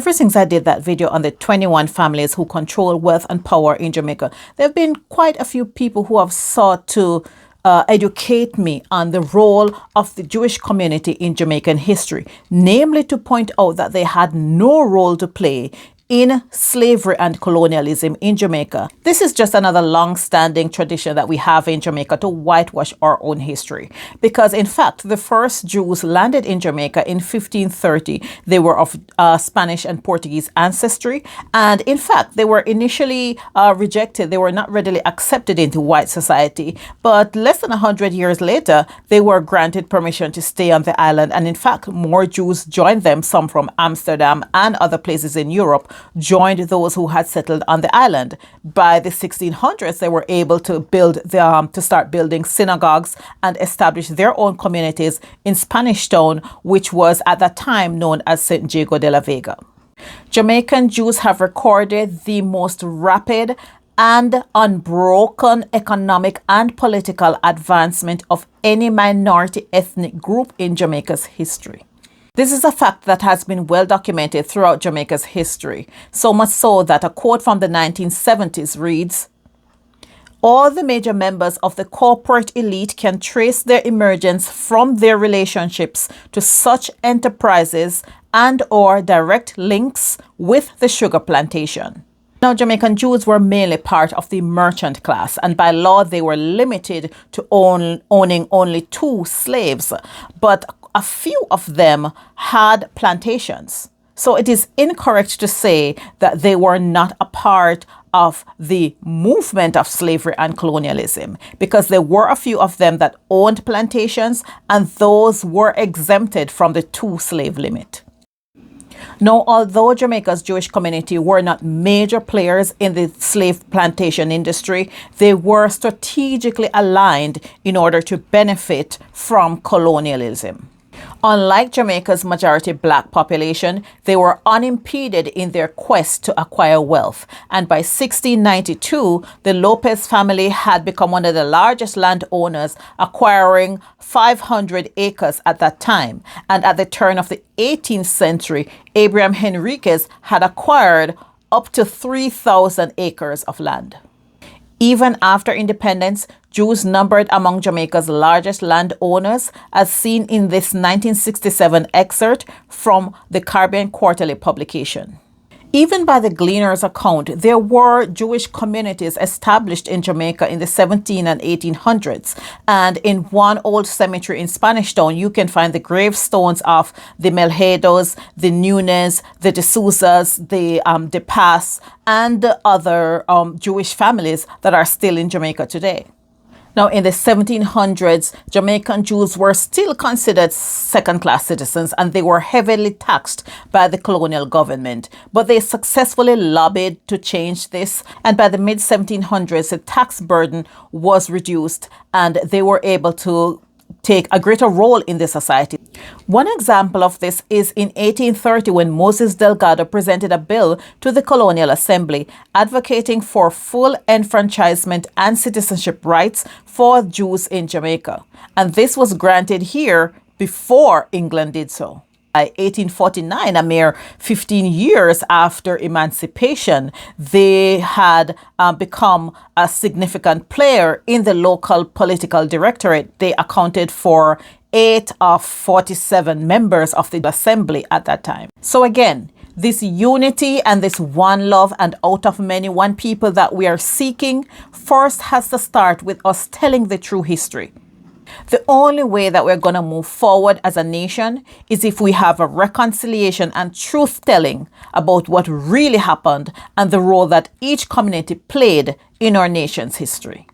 Ever since I did that video on the 21 families who control wealth and power in Jamaica, there have been quite a few people who have sought to educate me on the role of the Jewish community in Jamaican history, namely to point out that they had no role to play in slavery and colonialism in Jamaica. This is just another long-standing tradition that we have in Jamaica to whitewash our own history. Because in fact, the first Jews landed in Jamaica in 1530. They were of Spanish and Portuguese ancestry. And in fact, they were initially rejected. They were not readily accepted into white society. But less than 100 years later, they were granted permission to stay on the island. And in fact, more Jews joined them, some from Amsterdam and other places in Europe, joined those who had settled on the island. By the 1600s, they were able to start building synagogues and establish their own communities in Spanish Town, which was at that time known as St. Diego de la Vega. Jamaican Jews have recorded the most rapid and unbroken economic and political advancement of any minority ethnic group in Jamaica's history. This is a fact that has been well documented throughout Jamaica's history, so much so that a quote from the 1970s reads, "All the major members of the corporate elite can trace their emergence from their relationships to such enterprises and/or direct links with the sugar plantation." Now, Jamaican Jews were mainly part of the merchant class, and by law they were limited to owning only 2 slaves, but a few of them had plantations. So it is incorrect to say that they were not a part of the movement of slavery and colonialism, because there were a few of them that owned plantations, and those were exempted from the 2 slave limit. Now, although Jamaica's Jewish community were not major players in the slave plantation industry, they were strategically aligned in order to benefit from colonialism. Unlike Jamaica's majority black population, they were unimpeded in their quest to acquire wealth. And by 1692, the Lopez family had become one of the largest landowners, acquiring 500 acres at that time. And at the turn of the 18th century, Abraham Henriquez had acquired up to 3,000 acres of land. Even after independence, Jews numbered among Jamaica's largest landowners, as seen in this 1967 excerpt from the Caribbean Quarterly publication. Even by the Gleaner's account, there were Jewish communities established in Jamaica in the 1700s and 1800s. And in one old cemetery in Spanish Town, you can find the gravestones of the Melhedos, the Nunes, the De Souzas, the De Paz, and the other Jewish families that are still in Jamaica today. Now, in the 1700s, Jamaican Jews were still considered second-class citizens, and they were heavily taxed by the colonial government. But they successfully lobbied to change this, and by the mid-1700s, the tax burden was reduced, and they were able to take a greater role in the society. One example of this is in 1830, when Moses Delgado presented a bill to the Colonial Assembly advocating for full enfranchisement and citizenship rights for Jews in Jamaica. And this was granted here before England did so. By 1849, a mere 15 years after emancipation, they had become a significant player in the local political directorate. They accounted for 8 of 47 members of the assembly at that time. So again, this unity and this one love and out of many one people that we are seeking first has to start with us telling the true history. The only way that we're going to move forward as a nation is if we have a reconciliation and truth-telling about what really happened and the role that each community played in our nation's history.